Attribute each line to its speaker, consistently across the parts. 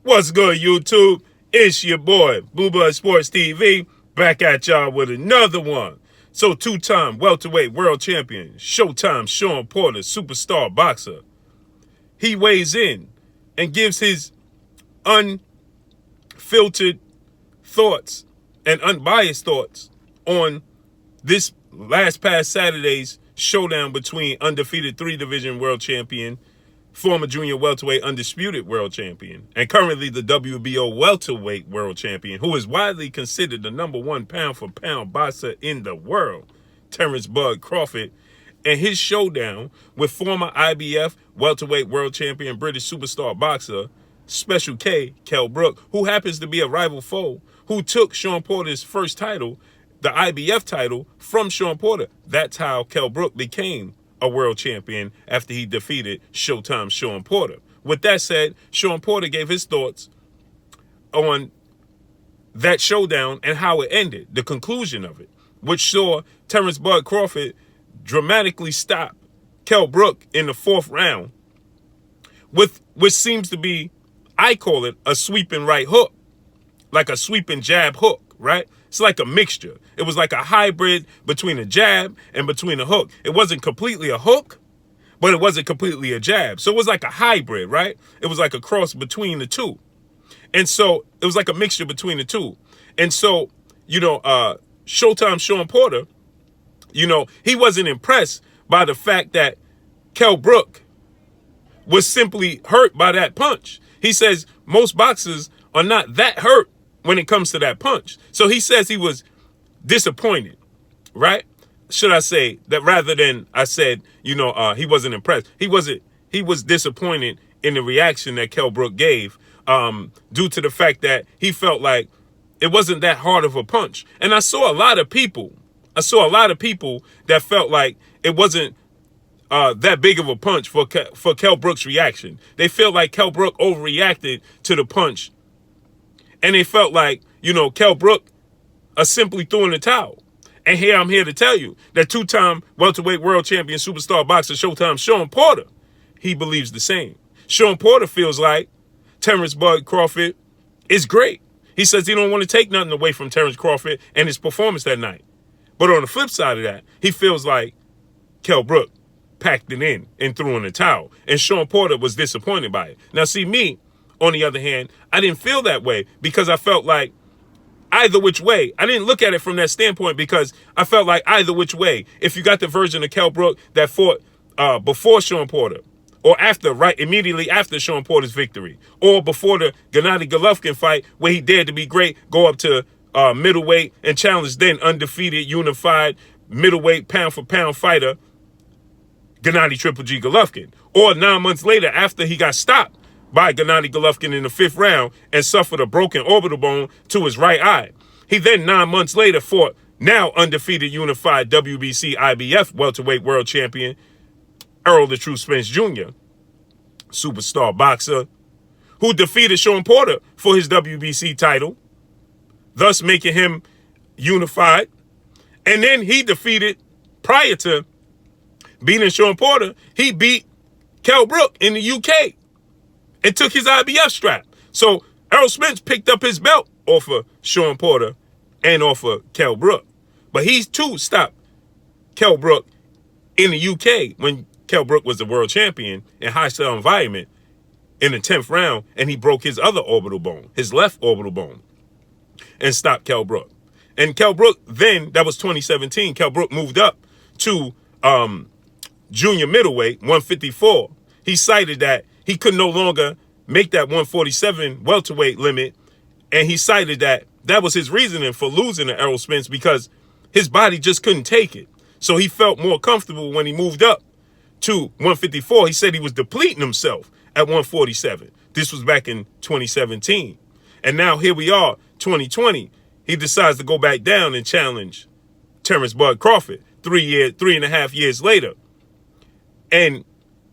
Speaker 1: What's good, YouTube? It's your boy, Blue Blood Sports TV, back at y'all with another one. So, two-time welterweight world champion, Showtime Shawn Porter, superstar boxer. He weighs in and gives his unfiltered thoughts and unbiased thoughts on this past Saturday's showdown between undefeated 3-division world champion, former junior welterweight undisputed world champion, and currently the WBO welterweight world champion, who is widely considered the #1 pound-for-pound boxer in the world, Terence Crawford, and his showdown with former IBF welterweight world champion, British superstar boxer, Special K, Kell Brook, who happens to be a rival foe, who took Shawn Porter's first title, the IBF title, from Shawn Porter. That's how Kell Brook became a world champion after he defeated Showtime Shawn Porter. With that said, Shawn Porter gave his thoughts on that showdown and how it ended, the conclusion of it, which saw Terence Crawford dramatically stop Kell Brook in the 4th round with which seems to be, I call it, a sweeping right hook, like a sweeping jab hook, right? It's like a mixture. It was like a hybrid between a jab and between a hook. It wasn't completely a hook, but it wasn't completely a jab. So it was like a hybrid, right? It was like a cross between the two. And so it was like a mixture between the two. And so, Showtime Shawn Porter, he wasn't impressed by the fact that Kell Brook was simply hurt by that punch. He says most boxers are not that hurt when it comes to that punch. So he says he was disappointed, right? Should I say that rather than I said, he wasn't impressed. He was disappointed in the reaction that Kell Brook gave due to the fact that he felt like it wasn't that hard of a punch. And I saw a lot of people that felt like it wasn't that big of a punch for Kell Brook's reaction. They felt like Kell Brook overreacted to the punch. And they felt like, Kell Brook simply threw in the towel. And here I'm here to tell you that 2-time welterweight world champion superstar boxer Showtime Shawn Porter, he believes the same. Shawn Porter feels like Terence Crawford is great. He says he don't want to take nothing away from Terence Crawford and his performance that night. But on the flip side of that, he feels like Kell Brook packed it in and threw in the towel. And Shawn Porter was disappointed by it. Now, see, me, on the other hand, I didn't feel that way because I felt like either which way, I didn't look at it from that standpoint because I felt like either which way, if you got the version of Kell Brook that fought before Shawn Porter or after, right, immediately after Shawn Porter's victory, or before the Gennady Golovkin fight where he dared to be great, go up to middleweight and challenge then undefeated, unified middleweight pound-for-pound fighter, Gennady Triple G Golovkin, or 9 months later after he got stopped by Gennady Golovkin in the 5th round and suffered a broken orbital bone to his right eye. He then 9 months later fought now undefeated unified WBC IBF welterweight world champion Errol the True Spence Jr., superstar boxer, who defeated Shawn Porter for his WBC title, thus making him unified. And then he defeated, prior to beating Shawn Porter, he beat Kell Brook in the UK and took his IBF strap. So Errol Spence picked up his belt off of Shawn Porter and off of Kell Brook. But he too stopped Kell Brook in the UK when Kell Brook was the world champion in high-style environment in the 10th round, and he broke his other orbital bone, his left orbital bone, and stopped Kell Brook. And Kell Brook then, that was 2017, Kell Brook moved up to junior middleweight, 154. He cited that he could no longer make that 147 welterweight limit, and he cited that that was his reasoning for losing to Errol Spence because his body just couldn't take it. So he felt more comfortable when he moved up to 154. He said he was depleting himself at 147. This was back in 2017. And now here we are, 2020. He decides to go back down and challenge Terence Crawford 3.5 years later. And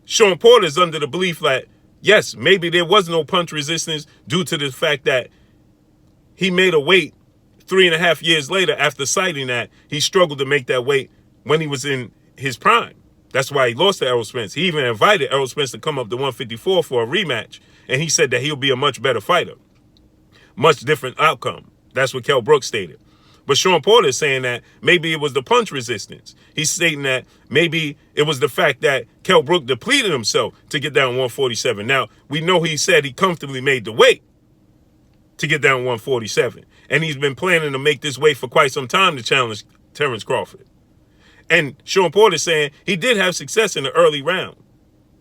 Speaker 1: Shawn Porter's under the belief that, yes, maybe there was no punch resistance due to the fact that he made a weight 3.5 years later after citing that he struggled to make that weight when he was in his prime. That's why he lost to Errol Spence. He even invited Errol Spence to come up to 154 for a rematch and he said that he'll be a much better fighter. Much different outcome. That's what Kell Brook stated. But Shawn Porter is saying that maybe it was the punch resistance. He's stating that maybe it was the fact that Kell Brook depleted himself to get down 147. Now, we know he said he comfortably made the weight to get down 147. And he's been planning to make this weight for quite some time to challenge Terence Crawford. And Shawn Porter is saying he did have success in the early round,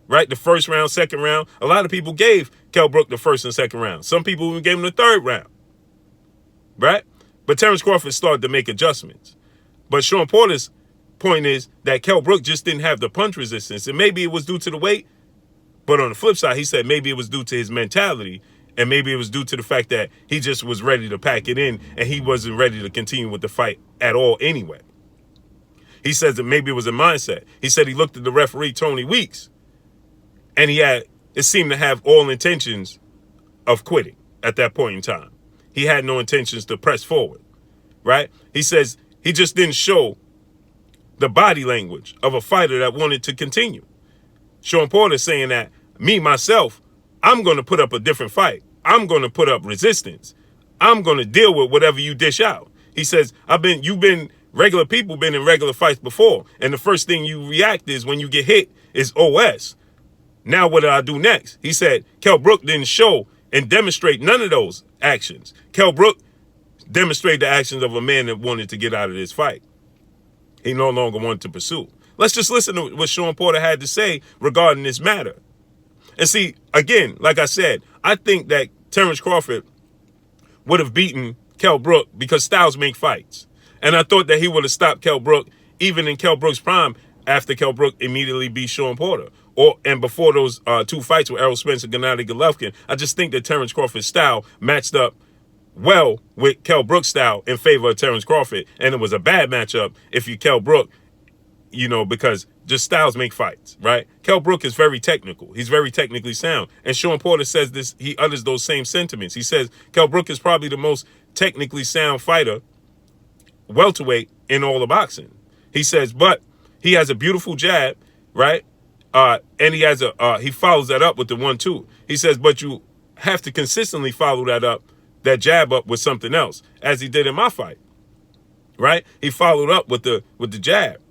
Speaker 1: right? The first round, second round. A lot of people gave Kell Brook the first and second round. Some people even gave him the third round, right? But Terence Crawford started to make adjustments. But Shawn Porter's point is that Kell Brook just didn't have the punch resistance. And maybe it was due to the weight. But on the flip side, he said maybe it was due to his mentality. And maybe it was due to the fact that he just was ready to pack it in. And he wasn't ready to continue with the fight at all anyway. He says that maybe it was a mindset. He said he looked at the referee, Tony Weeks. And it seemed to have all intentions of quitting at that point in time. He had no intentions to press forward, right? He says he just didn't show the body language of a fighter that wanted to continue. Shawn Porter saying that, myself, I'm going to put up a different fight. I'm going to put up resistance. I'm going to deal with whatever you dish out. He says, regular people been in regular fights before, and the first thing you react is when you get hit is OS. Now what do I do next? He said Kell Brook didn't show and demonstrate none of those actions. Kell Brook demonstrated the actions of a man that wanted to get out of this fight. He no longer wanted to pursue. Let's just listen to what Shawn Porter had to say regarding this matter. And see, again, like I said, I think that Terence Crawford would have beaten Kell Brook because styles make fights. And I thought that he would have stopped Kell Brook even in Kell Brook's prime after Kell Brook immediately beat Shawn Porter. And before those two fights with Errol Spence and Gennady Golovkin, I just think that Terence Crawford's style matched up well with Kell Brook's style in favor of Terence Crawford. And it was a bad matchup if you Kell Brook, because just styles make fights, right? Kell Brook is very technical. He's very technically sound. And Shawn Porter says this, he utters those same sentiments. He says Kell Brook is probably the most technically sound fighter, welterweight, in all of boxing. He says, but he has a beautiful jab, right? And he has he follows that up with the 1-2. He says, but you have to consistently follow that jab up with something else, as he did in my fight, right? He followed up with the jab.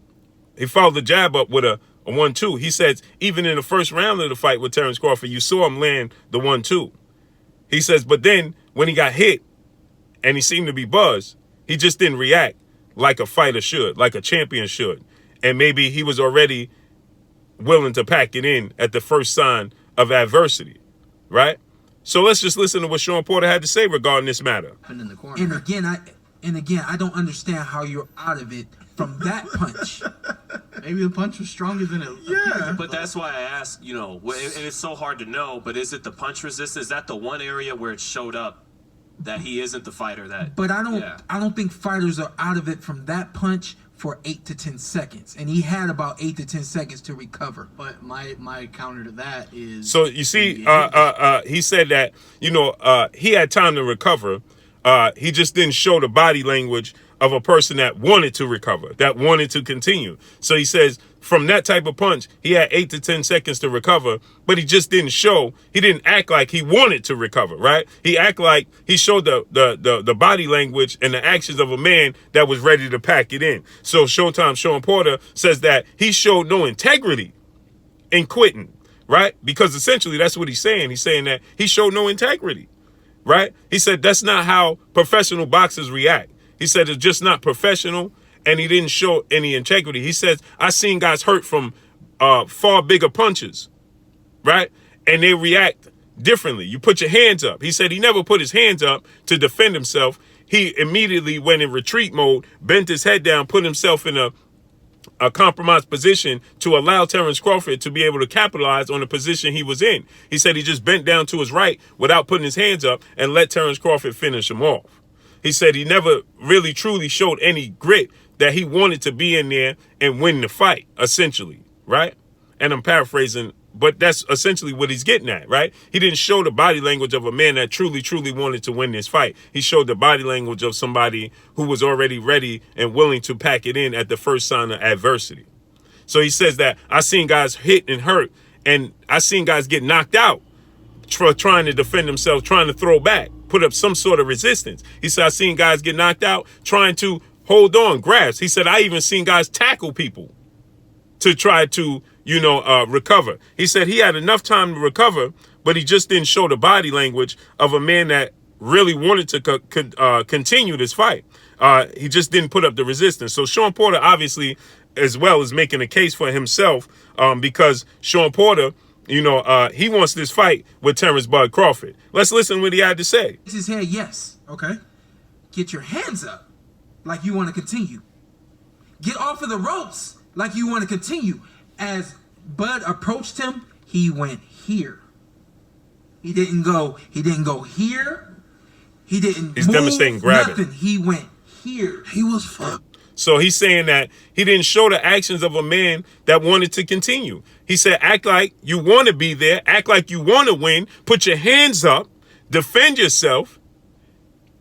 Speaker 1: He followed the jab up with a 1-2. He says, even in the first round of the fight with Terence Crawford, you saw him land the 1-2. He says, but then when he got hit and he seemed to be buzzed, he just didn't react like a fighter should, like a champion should. And maybe he was already willing to pack it in at the first sign of adversity, right? So let's just listen to what Shawn Porter had to say regarding this matter.
Speaker 2: And again, I don't understand how you're out of it from that punch.
Speaker 3: Maybe the punch was stronger than it.
Speaker 4: Yeah, but that's why I asked. And it's so hard to know. But is it the punch resistance? Is that the one area where it showed up that he isn't the fighter that?
Speaker 2: But I don't think fighters are out of it from that punch for 8 to 10 seconds, and he had about 8 to 10 seconds to recover.
Speaker 3: But my counter to that is,
Speaker 1: so you see, he said that he had time to recover. He just didn't show the body language of a person that wanted to recover, that wanted to continue. So he says from that type of punch, he had 8 to 10 seconds to recover, but he just didn't show. He didn't act like he wanted to recover, right? He acted like he showed the body language and the actions of a man that was ready to pack it in. So Showtime Shawn Porter says that he showed no integrity in quitting, right? Because essentially that's what he's saying. He's saying that he showed no integrity, right? He said that's not how professional boxers react. He said it's just not professional, and he didn't show any integrity. He says, I've seen guys hurt from far bigger punches, right? And they react differently. You put your hands up. He said he never put his hands up to defend himself. He immediately went in retreat mode, bent his head down, put himself in a compromised position to allow Terence Crawford to be able to capitalize on the position he was in. He said he just bent down to his right without putting his hands up and let Terence Crawford finish him off. He said he never really truly showed any grit that he wanted to be in there and win the fight, essentially, right? And I'm paraphrasing, but that's essentially what he's getting at, right? He didn't show the body language of a man that truly, truly wanted to win this fight. He showed the body language of somebody who was already ready and willing to pack it in at the first sign of adversity. So he says that I've seen guys hit and hurt, and I've seen guys get knocked out trying to defend himself, trying to throw back, put up some sort of resistance. He said, I seen guys get knocked out trying to hold on, grasp. He said, I even seen guys tackle people to try to, recover. He said he had enough time to recover, but he just didn't show the body language of a man that really wanted to continue this fight. He just didn't put up the resistance. So Shawn Porter obviously as well is making a case for himself because Shawn Porter, he wants this fight with Terence Bud Crawford. Let's listen to what he had to say.
Speaker 2: His head, yes.
Speaker 3: Okay.
Speaker 2: Get your hands up like you want to continue. Get off of the ropes like you want to continue. As Bud approached him, he went here. He didn't go here. He didn't
Speaker 1: He's
Speaker 2: move
Speaker 1: demonstrating grabbing.
Speaker 2: nothing. He went here.
Speaker 3: He was fucked.
Speaker 1: So he's saying that he didn't show the actions of a man that wanted to continue. He said, act like you want to be there. Act like you want to win. Put your hands up. Defend yourself.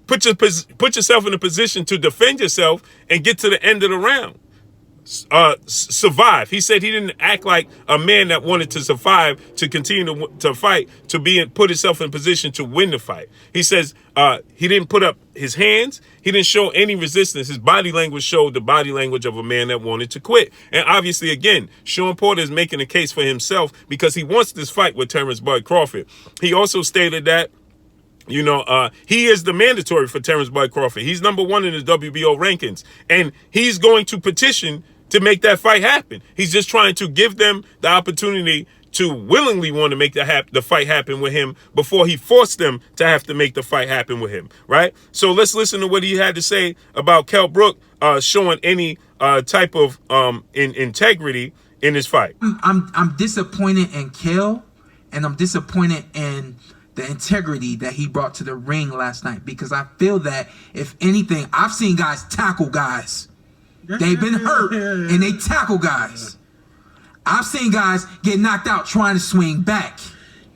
Speaker 1: Put yourself in a position to defend yourself and get to the end of the round. Survive. He said he didn't act like a man that wanted to survive, to continue to fight, put himself in position to win the fight. He says he didn't put up his hands. He didn't show any resistance. His body language showed the body language of a man that wanted to quit. And obviously, again, Shawn Porter is making a case for himself because he wants this fight with Terence Bud Crawford. He also stated that he is the mandatory for Terence Bud Crawford. He's number 1 in the WBO rankings, and he's going to petition to make that fight happen. He's just trying to give them the opportunity to willingly want to make the fight happen with him before he forced them to have to make the fight happen with him, right? So let's listen to what he had to say about Kell Brook showing any type of integrity in this fight.
Speaker 2: I'm disappointed in Kell, and I'm disappointed in the integrity that he brought to the ring last night, because I feel that, if anything, I've seen guys tackle guys. They've been hurt, and they tackle guys. I've seen guys get knocked out trying to swing back.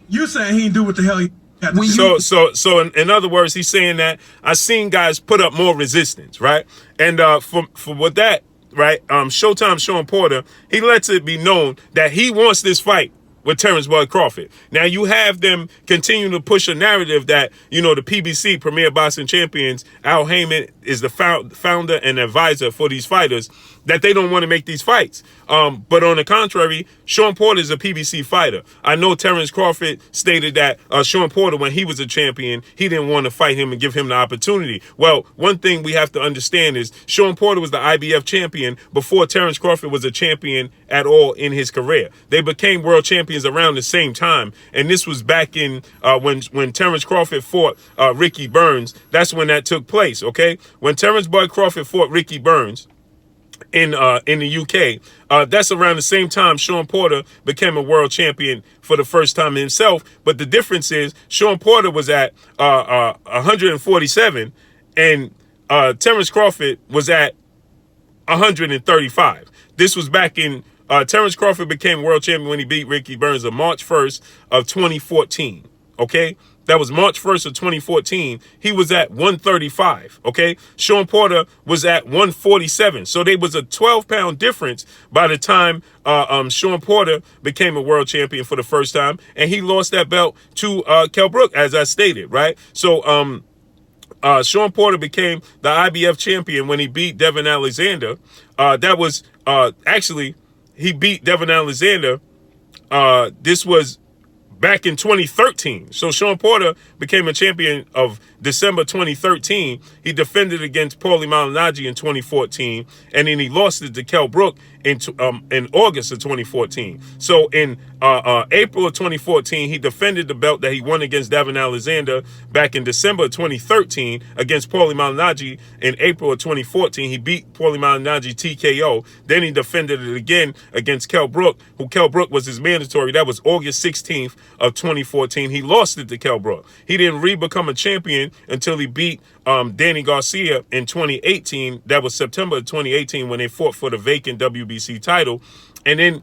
Speaker 3: You saying he didn't do what the hell he had to
Speaker 1: So,
Speaker 3: do.
Speaker 1: so in other words, he's saying that I've seen guys put up more resistance, right? And for what that, right, Showtime Shawn Porter, he lets it be known that he wants this fight with Terence Bud Crawford. Now, you have them continue to push a narrative that, the PBC, Premier Boxing Champions, Al Heyman is the founder and advisor for these fighters, that they don't want to make these fights. But on the contrary, Shawn Porter is a PBC fighter. I know Terence Crawford stated that Shawn Porter, when he was a champion, he didn't want to fight him and give him the opportunity. Well, one thing we have to understand is Shawn Porter was the IBF champion before Terence Crawford was a champion at all in his career. They became world champions around the same time, and this was back in when Terence Crawford fought Ricky Burns. That's when that took place, okay? When Terence Bud Crawford fought Ricky Burns in the UK, that's around the same time Shawn Porter became a world champion for the first time himself. But the difference is Shawn Porter was at 147, and Terence Crawford was at 135. This was back in Terence Crawford became world champion when he beat Ricky Burns on March 1st of 2014. Okay? That was March 1st of 2014. He was at 135, okay? Shawn Porter was at 147. So there was a 12-pound difference by the time Shawn Porter became a world champion for the first time, and he lost that belt to Kell Brook, as I stated, right? So Shawn Porter became the IBF champion when he beat Devin Alexander. That was actually, he beat Devin Alexander. This was back in 2013. So Shawn Porter became a champion of December 2013. He defended against Paulie Malignaggi in 2014, and then he lost it to Kell Brook in August of 2014. So in April of 2014, he defended the belt that he won against Devin Alexander back in December of 2013 against Paulie Malignaggi. In April of 2014, he beat Paulie Malignaggi TKO. Then he defended it again against Kell Brook, who Kell Brook was his mandatory. That was August 16th of 2014. He lost it to Kell Brook. He didn't re-become a champion until he beat Danny Garcia in 2018. That was September of 2018 when they fought for the vacant WBC title. And then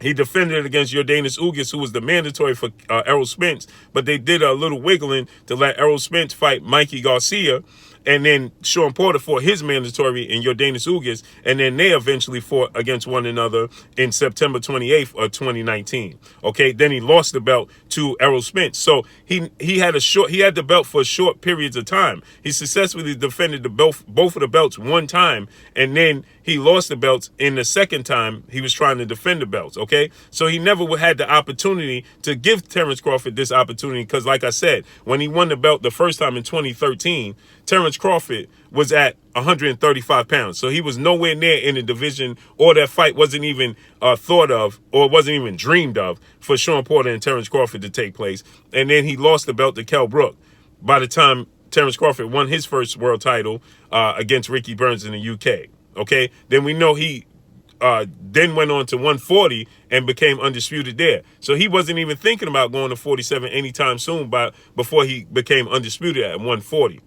Speaker 1: he defended it against Jordanis Ugas, who was the mandatory for Errol Spence, but they did a little wiggling to let Errol Spence fight Mikey Garcia. And then Shawn Porter fought his mandatory in Yordenis Ugas, and then they eventually fought against one another in September 28th of 2019. Okay, then he lost the belt to Errol Spence. So he had the belt for short periods of time. He successfully defended both of the belts one time, and then he lost the belts in the second time he was trying to defend the belts. Okay, so he never had the opportunity to give Terence Crawford this opportunity, because like I said, when he won the belt the first time in 2013, Terence Crawford was at 135 pounds. So he was nowhere near in the division, or that fight wasn't even thought of, or wasn't even dreamed of for Shawn Porter and Terence Crawford to take place. And then he lost the belt to Kell Brook by the time Terence Crawford won his first world title against Ricky Burns in the UK. Okay, then we know he then went on to 140 and became undisputed there. So he wasn't even thinking about going to 47 anytime soon before he became undisputed at 140.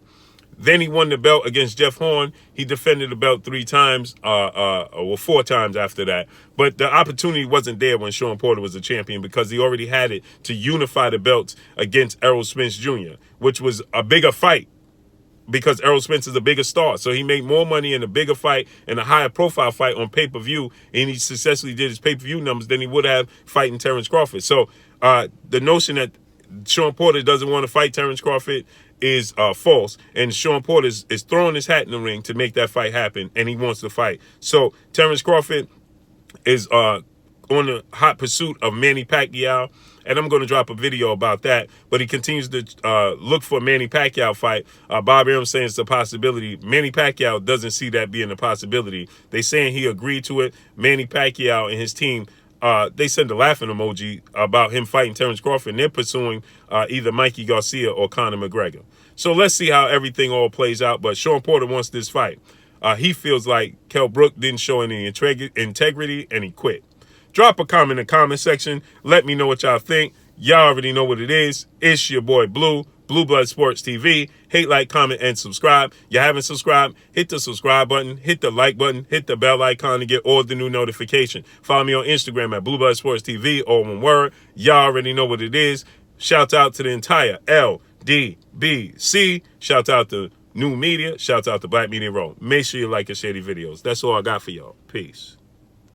Speaker 1: Then he won the belt against Jeff Horn. He defended the belt 3 times, or 4 times after that. But the opportunity wasn't there when Shawn Porter was a champion, because he already had it to unify the belts against Errol Spence Jr., which was a bigger fight, because Errol Spence is a bigger star. So he made more money in a bigger fight and a higher profile fight on pay-per-view, and he successfully did his pay-per-view numbers than he would have fighting Terence Crawford. So the notion that Shawn Porter doesn't want to fight Terence Crawford is false, and Shawn Porter is throwing his hat in the ring to make that fight happen, and he wants to fight. So Terence Crawford is on the hot pursuit of Manny Pacquiao, and I'm going to drop a video about that. But he continues to look for a Manny Pacquiao fight. Bob Arum saying it's a possibility. Manny Pacquiao doesn't see that being a possibility. They saying he agreed to it. Manny Pacquiao and his team, they send a laughing emoji about him fighting Terence Crawford, and they're pursuing either Mikey Garcia or Conor McGregor. So let's see how everything all plays out. But Shawn Porter wants this fight. He feels like Kell Brook didn't show any integrity, and he quit. Drop a comment in the comment section. Let me know what y'all think. Y'all already know what it is. It's your boy Blue, Blue Blood Sports TV. Hate, like, comment, and subscribe. You haven't subscribed? Hit the subscribe button, hit the like button, hit the bell icon to get all the new notifications. Follow me on Instagram at Blue Blood Sports TV, all one word. Y'all already know what it is. Shout out to the entire LDBC. Shout out to New Media. Shout out to Black Media Row. Make sure you like and share the videos. That's all I got for y'all. Peace.